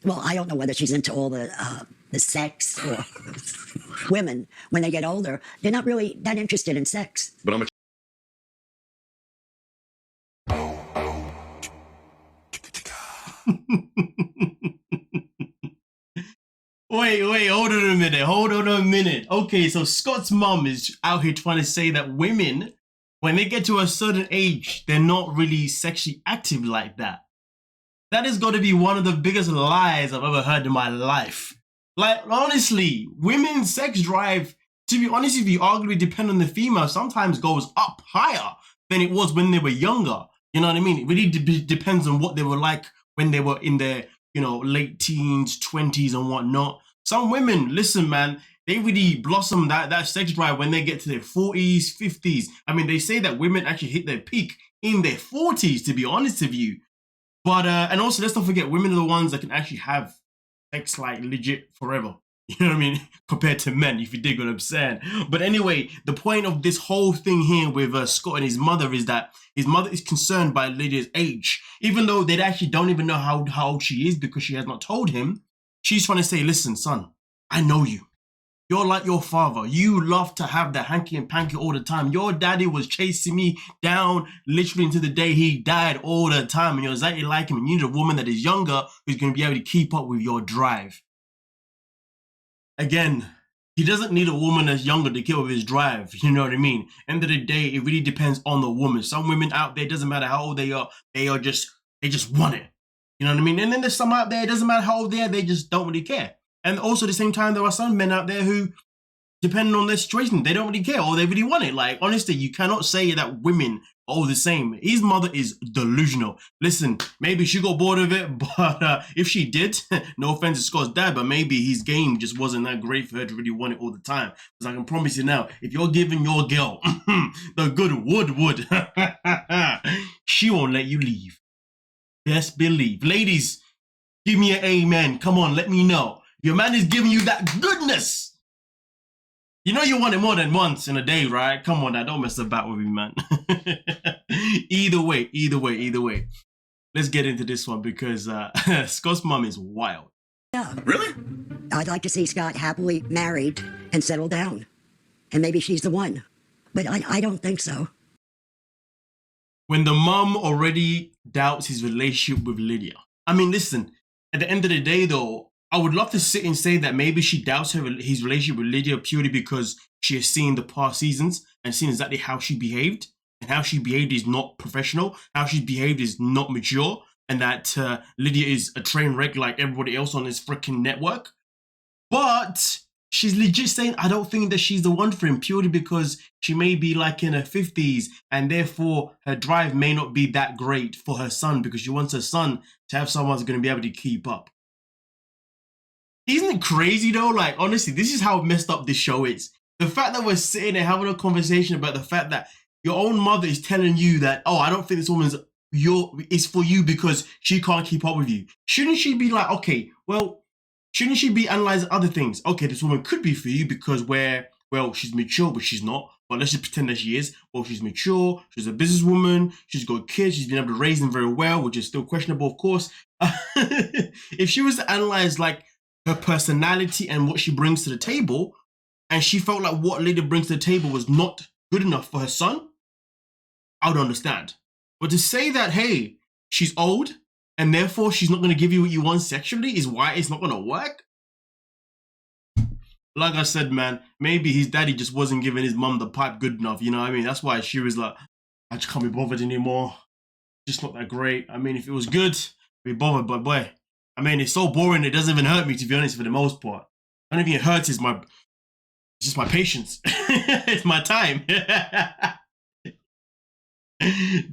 Well, I don't know whether she's into all the sex or women when they get older. They're not really that interested in sex. But I'm a Wait, hold on a minute. Okay, so Scott's mom is out here trying to say that women, when they get to a certain age, they're not really sexually active like that. That has got to be one of the biggest lies I've ever heard in my life. Like, honestly, women's sex drive, to be honest with you, arguably depend on the female, sometimes goes up higher than it was when they were younger. You know what I mean? It really depends on what they were like when they were in their, you know, late teens, 20s and whatnot. Some women, listen, man, they really blossom that sex drive when they get to their 40s, 50s. I mean, they say that women actually hit their peak in their 40s, to be honest with you. But, and also, let's not forget, women are the ones that can actually have sex, like, legit forever. You know what I mean? Compared to men, if you dig what I'm saying. But anyway, the point of this whole thing here with Scott and his mother is that his mother is concerned by Lydia's age. Even though they actually don't even know how old she is because she has not told him. She's trying to say, listen, son, I know you. You're like your father. You love to have the hanky and panky all the time. Your daddy was chasing me down literally until the day he died all the time. And you're exactly like him. And you need a woman that is younger who's going to be able to keep up with your drive. Again, he doesn't need a woman that's younger to keep up with his drive. You know what I mean? End of the day, it really depends on the woman. Some women out there, it doesn't matter how old they are just want it. You know what I mean? And then there's some out there, it doesn't matter how old they are, they just don't really care. And also at the same time, there are some men out there who, depending on their situation, they don't really care or they really want it. Like, honestly, you cannot say that women are all the same. His mother is delusional. Listen, maybe she got bored of it, but if she did, no offense to Scott's dad, but maybe his game just wasn't that great for her to really want it all the time. Because I can promise you now, if you're giving your girl the good wood, she won't let you leave. Best believe. Ladies, give me an amen. Come on, let me know. Your man is giving you that goodness. You know you want it more than once in a day, right? Come on now, don't mess about with me, man. Either way. Let's get into this one because Scott's mom is wild. Yeah. really? I'd like to see Scott happily married and settle down. And maybe she's the one. But I don't think so. When the mom already doubts his relationship with Lydia. I mean, listen, at the end of the day, though, I would love to sit and say that maybe she doubts his relationship with Lydia purely because she has seen the past seasons and seen exactly how she behaved. And how she behaved is not professional. How she behaved is not mature. And that Lydia is a train wreck like everybody else on this freaking network. But she's legit saying, I don't think that she's the one for him purely because she may be like in her 50s and therefore her drive may not be that great for her son because she wants her son to have someone who's going to be able to keep up. Isn't it crazy though? Like, honestly, this is how messed up this show is. The fact that we're sitting there having a conversation about the fact that your own mother is telling you that, oh, I don't think this woman's is for you because she can't keep up with you. Shouldn't she be like, okay, well, shouldn't she be analyzing other things? Okay, this woman could be for you because she's mature, but she's not. But let's just pretend that she is. Well, she's mature, she's a businesswoman, she's got kids, she's been able to raise them very well, which is still questionable, of course. If she was to analyze, like, her personality and what she brings to the table, and she felt like what Lydia brings to the table was not good enough for her son, I would understand. But to say that, hey, she's old, and therefore she's not going to give you what you want sexually is why it's not going to work? Like I said, man, maybe his daddy just wasn't giving his mum the pipe good enough, you know what I mean? That's why she was like, I just can't be bothered anymore. Just not that great. I mean, if it was good, I'd be bothered, but boy, I mean, it's so boring, it doesn't even hurt me, to be honest, for the most part. The only thing it hurts is it's just my patience. It's my time.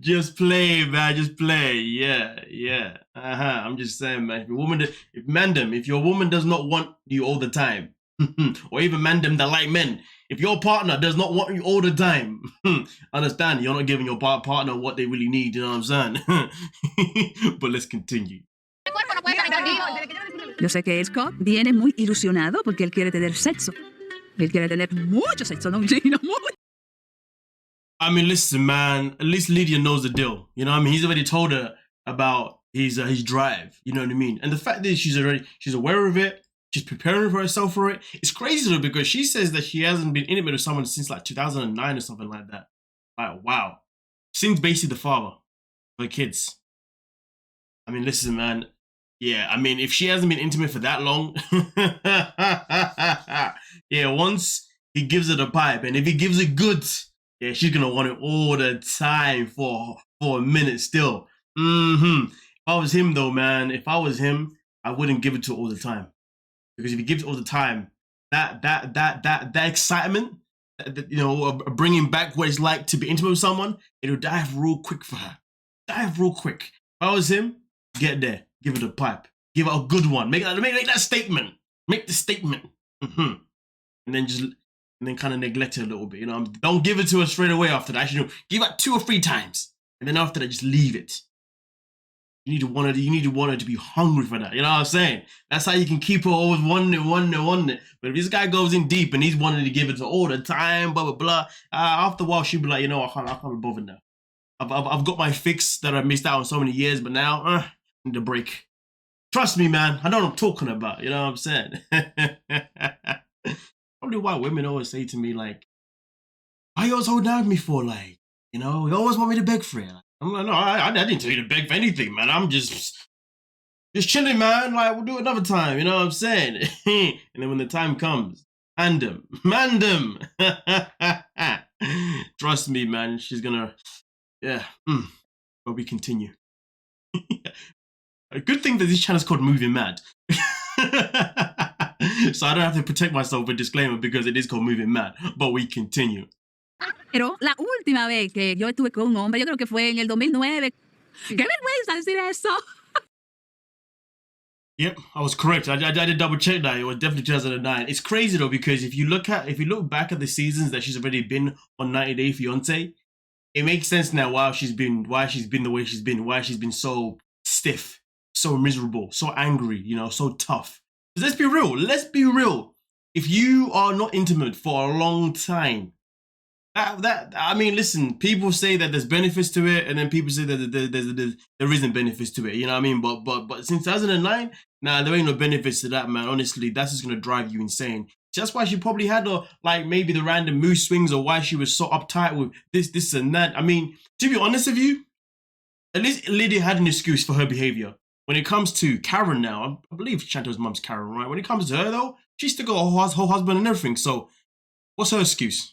Just play, man, just play. Yeah. I'm just saying, man, if your woman does not want you all the time, or even mandem that like men, if your partner does not want you all the time, understand, you're not giving your partner what they really need, you know what I'm saying? But let's continue. Yo sé que Scott viene muy ilusionado porque él quiere tener sexo. Él quiere tener mucho sexo, no mucho. I mean, listen, man, at least Lydia knows the deal. You know what I mean? He's already told her about his drive. You know what I mean? And the fact is, she's aware of it. She's preparing for herself for it. It's crazy though, because she says that she hasn't been intimate with someone since like 2009 or something like that. Like, wow. Seems basically the father for the kids. I mean, listen, man. Yeah, I mean, if she hasn't been intimate for that long, yeah, once he gives her the pipe, and if he gives it good, yeah, she's gonna want it all the time for a minute still. If I was him though, man, if I was him, I wouldn't give it to her all the time. Because if he gives it all the time, that excitement, you know, bringing back what it's like to be intimate with someone, it'll die real quick for her. Die real quick. If I was him, get there, give it a pipe, give it a good one, make that statement, make the statement, and then kind of neglect it a little bit. You know, don't give it to her straight away after that. You know, give it 2 or 3 times, and then after that, just leave it. You need to want her to be hungry for that. You know what I'm saying? That's how you can keep her always wanting it. But if this guy goes in deep and he's wanting to give it to all the time, blah, blah, blah, after a while, she'll be like, you know, I can't be bothered now. I've got my fix that I missed out on so many years, but now, I need a break. Trust me, man. I know what I'm talking about. You know what I'm saying? Probably why women always say to me, like, why you always hold down with me for? Like, you know, you always want me to beg for it. I'm like, no, I didn't tell you to beg for anything, man. I'm just chilling, man. Like, we'll do it another time. You know what I'm saying? And then when the time comes, man them. Trust me, man. She's gonna, yeah. But we continue. A good thing that this channel is called MovingMAD. So I don't have to protect myself with a disclaimer because it is called MovingMAD. But we continue. Pero la última vez que yo estuve con un hombre, yo creo que fue en el 2009. ¡Qué vergüenza decir eso! Yep, I was correct. I did double check that. It was definitely 2009. It's crazy though, because if you look back at the seasons that she's already been on 90 Day Fiancé, it makes sense now why she's been the way she's been, why she's been so stiff, so miserable, so angry, you know, so tough. Let's be real. If you are not intimate for a long time, I mean, listen, people say that there's benefits to it, and then people say that there isn't benefits to it. You know what I mean? But since 2009, nah, there ain't no benefits to that, man. Honestly, that's just gonna drive you insane. That's why she probably had maybe the random mood swings, or why she was so uptight with this and that. I mean, to be honest with you, at least Lidia had an excuse for her behavior. When it comes to Karen now, I believe Chantel's mum's Karen, right? When it comes to her though, she's still got her whole husband and everything. So, what's her excuse?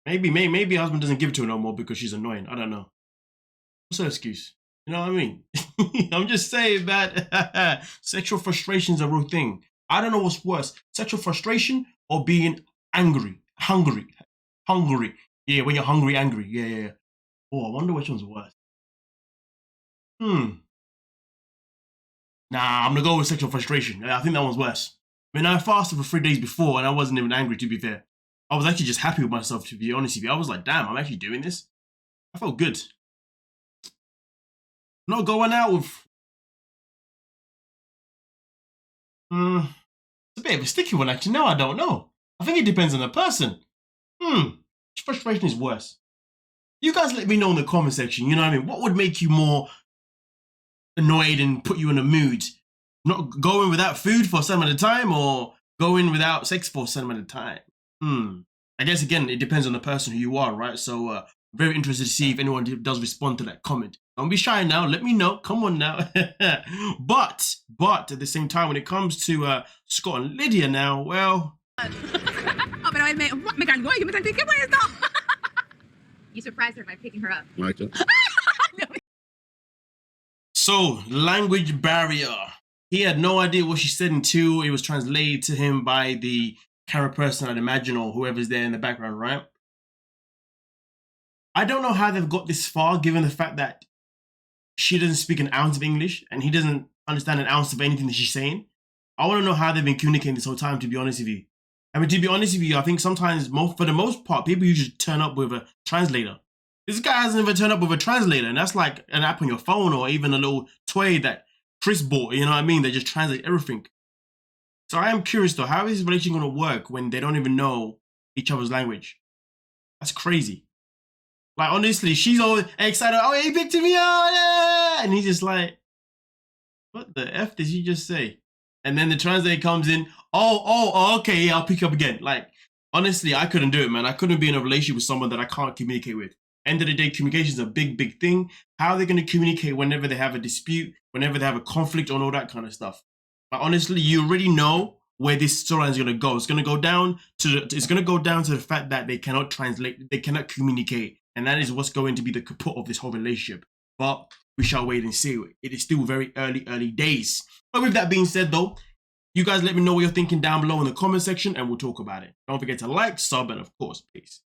Maybe her husband doesn't give it to her no more because she's annoying. I don't know. What's her excuse? You know what I mean? I'm just saying that sexual frustration is a real thing. I don't know what's worse, sexual frustration or being hungry. Yeah, when you're hungry, angry. Yeah. Oh, I wonder which one's worse. Nah, I'm gonna go with sexual frustration. I think that one's worse. I mean, I fasted for 3 days before and I wasn't even angry, to be fair. I was actually just happy with myself, to be honest with you. I was like, damn, I'm actually doing this. I felt good. Not going out with... it's a bit of a sticky one, actually. No, I don't know. I think it depends on the person. Which frustration is worse? You guys let me know in the comment section, you know what I mean? What would make you more annoyed and put you in a mood? Not going without food for some of the time, or going without sex for some of the time? I guess, again, it depends on the person who you are, right? So, very interested to see if anyone does respond to that comment. Don't be shy now. Let me know. Come on now. But at the same time, when it comes to Scott and Lidia now, well... Oh, pero él me cargó y yo me sentí, ¿qué fue esto? You surprised her by picking her up. So, language barrier. He had no idea what she said until it was translated to him by the camera person, I'd imagine, or whoever's there in the background, right? I don't know how they've got this far, given the fact that she doesn't speak an ounce of English and he doesn't understand an ounce of anything that she's saying. I want to know how they've been communicating this whole time, to be honest with you. I mean, to be honest with you, I think sometimes, for the most part, people usually turn up with a translator. This guy hasn't even turned up with a translator, and that's like an app on your phone or even a little toy that Chris bought, you know what I mean? They just translate everything. So I am curious though, how is this relationship going to work when they don't even know each other's language? That's crazy. Like, honestly, she's all excited. Oh, he picked me up, yeah! And he's just like, What the F did you just say? And then the translator comes in, okay, yeah, I'll pick up again. Like, honestly, I couldn't do it, man. I couldn't be in a relationship with someone that I can't communicate with. End of the day, communication is a big, big thing. How are they going to communicate whenever they have a dispute, whenever they have a conflict, and all that kind of stuff? But honestly, you already know where this storyline is going to go. It's going to go down to the fact that they cannot translate, they cannot communicate, and that is what's going to be the kaput of this whole relationship. But we shall wait and see. It is still very early days. But with that being said, though, you guys let me know what you're thinking down below in the comment section, and we'll talk about it. Don't forget to like, sub, and of course, peace.